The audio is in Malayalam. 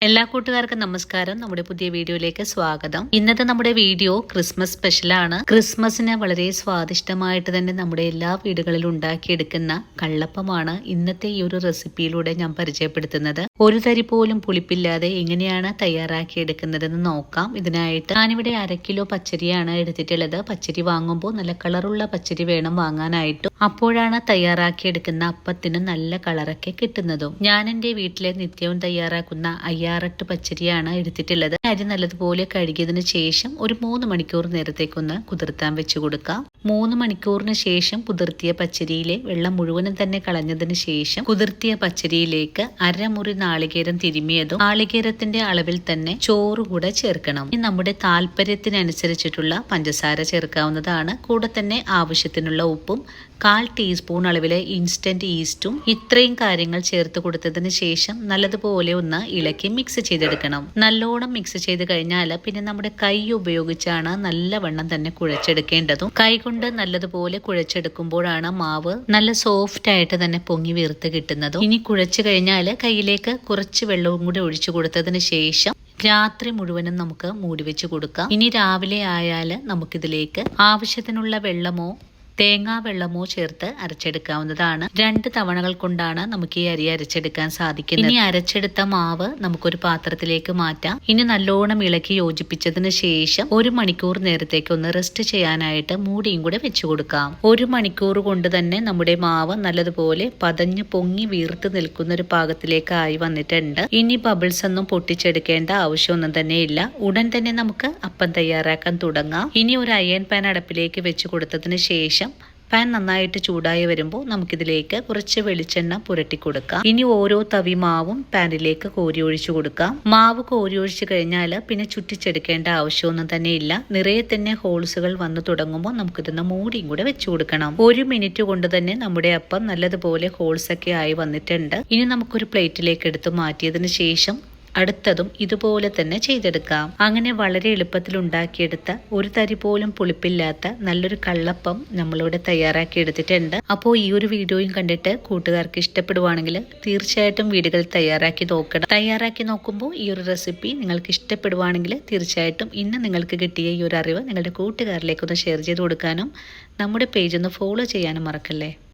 എല്ലാ കൂട്ടുകാർക്കും നമസ്കാരം. നമ്മുടെ പുതിയ വീഡിയോയിലേക്ക് സ്വാഗതം. ഇന്നത്തെ നമ്മുടെ വീഡിയോ ക്രിസ്മസ് സ്പെഷ്യലാണ്. ക്രിസ്മസിന് വളരെ സ്വാദിഷ്ടമായിട്ട് തന്നെ നമ്മുടെ എല്ലാ വീടുകളിലും ഉണ്ടാക്കിയെടുക്കുന്ന കള്ളപ്പമാണ് ഇന്നത്തെ ഈ ഒരു റെസിപ്പിയിലൂടെ ഞാൻ പരിചയപ്പെടുത്തുന്നത്. ഒരു തരി പോലും പുളിപ്പില്ലാതെ എങ്ങനെയാണ് തയ്യാറാക്കിയെടുക്കുന്നതെന്ന് നോക്കാം. ഇതിനായിട്ട് ഞാനിവിടെ 1/2 കിലോ പച്ചരിയാണ് എടുത്തിട്ടുള്ളത്. പച്ചരി വാങ്ങുമ്പോൾ നല്ല കളറുള്ള പച്ചരി വേണം വാങ്ങാനായിട്ടും. അപ്പോഴാണ് തയ്യാറാക്കിയെടുക്കുന്ന അപ്പത്തിന് നല്ല കളറൊക്കെ കിട്ടുന്നതും. ഞാൻ എൻ്റെ വീട്ടിലെ നിത്യവും തയ്യാറാക്കുന്ന 6 പച്ചരിയാണ് എടുത്തിട്ടുള്ളത്. അരി നല്ലതുപോലെ കഴുകിയതിനു ശേഷം ഒരു 3 മണിക്കൂർ നേരത്തേക്കൊന്ന് കുതിർത്താൻ വെച്ച് കൊടുക്കാം. 3 മണിക്കൂറിന് ശേഷം കുതിർത്തിയ പച്ചരിയിലെ വെള്ളം മുഴുവനും തന്നെ കളഞ്ഞതിന് ശേഷം കുതിർത്തിയ പച്ചരിയിലേക്ക് അരമുറി നാളികേരം തിരുമിയതും നാളികേരത്തിന്റെ അളവിൽ തന്നെ ചോറ് കൂടെ ചേർക്കണം. ഇനി നമ്മുടെ താല്പര്യത്തിനനുസരിച്ചിട്ടുള്ള പഞ്ചസാര ചേർക്കാവുന്നതാണ്. കൂടെ തന്നെ ആവശ്യത്തിനുള്ള ഉപ്പും 1/4 ടീസ്പൂൺ അളവിലെ ഇൻസ്റ്റന്റ് ഈസ്റ്റും ഇത്രയും കാര്യങ്ങൾ ചേർത്ത് കൊടുത്തതിന് ശേഷം നല്ലതുപോലെ ഒന്ന് ഇളക്കി മിക്സ് ചെയ്തെടുക്കണം. നല്ലോണം മിക്സ് ചെയ്ത് കഴിഞ്ഞാൽ പിന്നെ നമ്മുടെ കൈ ഉപയോഗിച്ചാണ് നല്ലവണ്ണം തന്നെ കുഴച്ചെടുക്കേണ്ടതും. കൈ കൊണ്ട് നല്ലതുപോലെ കുഴച്ചെടുക്കുമ്പോഴാണ് മാവ് നല്ല സോഫ്റ്റ് ആയിട്ട് തന്നെ പൊങ്ങി വീർത്ത് കിട്ടുന്നതും. ഇനി കുഴച്ചു കഴിഞ്ഞാൽ കയ്യിലേക്ക് കുറച്ച് വെള്ളവും കൂടി ഒഴിച്ചു കൊടുത്തതിന് ശേഷം രാത്രി മുഴുവനും നമുക്ക് മൂടി വെച്ച് കൊടുക്കാം. ഇനി രാവിലെ ആയാൽ നമുക്കിതിലേക്ക് ആവശ്യത്തിനുള്ള വെള്ളമോ തേങ്ങാ വെള്ളമോ ചേർത്ത് അരച്ചെടുക്കാവുന്നതാണ്. 2 തവണകൾ കൊണ്ടാണ് നമുക്ക് ഈ അരി അരച്ചെടുക്കാൻ സാധിക്കുന്നത്. ഇനി അരച്ചെടുത്ത മാവ് നമുക്കൊരു പാത്രത്തിലേക്ക് മാറ്റാം. ഇനി നല്ലോണം ഇളക്കി യോജിപ്പിച്ചതിന് ശേഷം 1 മണിക്കൂർ നേരത്തേക്ക് ഒന്ന് റെസ്റ്റ് ചെയ്യാനായിട്ട് മൂടിയും കൂടെ വെച്ചു കൊടുക്കാം. 1 മണിക്കൂർ കൊണ്ട് തന്നെ നമ്മുടെ മാവ് നല്ലതുപോലെ പതഞ്ഞ് പൊങ്ങി വീർത്ത് നിൽക്കുന്ന ഒരു പാകത്തിലേക്കായി വന്നിട്ടുണ്ട്. ഇനി ബബിൾസ് ഒന്നും പൊട്ടിച്ചെടുക്കേണ്ട ആവശ്യമൊന്നും തന്നെ ഇല്ല. ഉടൻ തന്നെ നമുക്ക് അപ്പം തയ്യാറാക്കാൻ തുടങ്ങാം. ഇനി ഒരു അയൺ പാൻ അടുപ്പിലേക്ക് വെച്ച് കൊടുത്തതിന് ശേഷം പാൻ നന്നായിട്ട് ചൂടായി വരുമ്പോൾ നമുക്കിതിലേക്ക് കുറച്ച് വെളിച്ചെണ്ണ പുരട്ടി കൊടുക്കാം. ഇനി ഓരോ തവി മാവും പാനിലേക്ക് കോരി ഒഴിച്ചു കൊടുക്കാം. മാവ് കോരി ഒഴിച്ചു കഴിഞ്ഞാൽ പിന്നെ ചുറ്റിച്ചെടുക്കേണ്ട ആവശ്യമൊന്നും തന്നെ ഇല്ല. നിറയെ തന്നെ ഹോൾസുകൾ വന്നു തുടങ്ങുമ്പോൾ നമുക്കിതൊന്ന് മൂടിയും കൂടെ വെച്ചു കൊടുക്കണം. 1 മിനിറ്റ് കൊണ്ട് തന്നെ നമ്മുടെ അപ്പം നല്ലതുപോലെ ഹോൾസ് ഒക്കെ ആയി വന്നിട്ടുണ്ട്. ഇനി നമുക്കൊരു പ്ലേറ്റിലേക്ക് എടുത്ത് മാറ്റിയതിന് ശേഷം അടുത്തതും ഇതുപോലെ തന്നെ ചെയ്തെടുക്കാം. അങ്ങനെ വളരെ എളുപ്പത്തിൽ ഉണ്ടാക്കിയെടുത്ത ഒരു തരി പോലും പുളിപ്പില്ലാത്ത നല്ലൊരു കള്ളപ്പം നമ്മളിവിടെ തയ്യാറാക്കി എടുത്തിട്ടുണ്ട്. അപ്പോൾ ഈ ഒരു വീഡിയോയും കണ്ടിട്ട് കൂട്ടുകാർക്ക് ഇഷ്ടപ്പെടുവാണെങ്കിൽ തീർച്ചയായിട്ടും വീടുകൾ തയ്യാറാക്കി നോക്കണം. തയ്യാറാക്കി നോക്കുമ്പോൾ ഈ ഒരു റെസിപ്പി നിങ്ങൾക്ക് ഇഷ്ടപ്പെടുവാണെങ്കിൽ തീർച്ചയായിട്ടും ഇന്ന് നിങ്ങൾക്ക് കിട്ടിയ ഈ ഒരു അറിവ് നിങ്ങളുടെ കൂട്ടുകാരിലേക്കൊന്ന് ഷെയർ ചെയ്ത് കൊടുക്കാനും നമ്മുടെ പേജ് ഒന്ന് ഫോളോ ചെയ്യാനും മറക്കല്ലേ.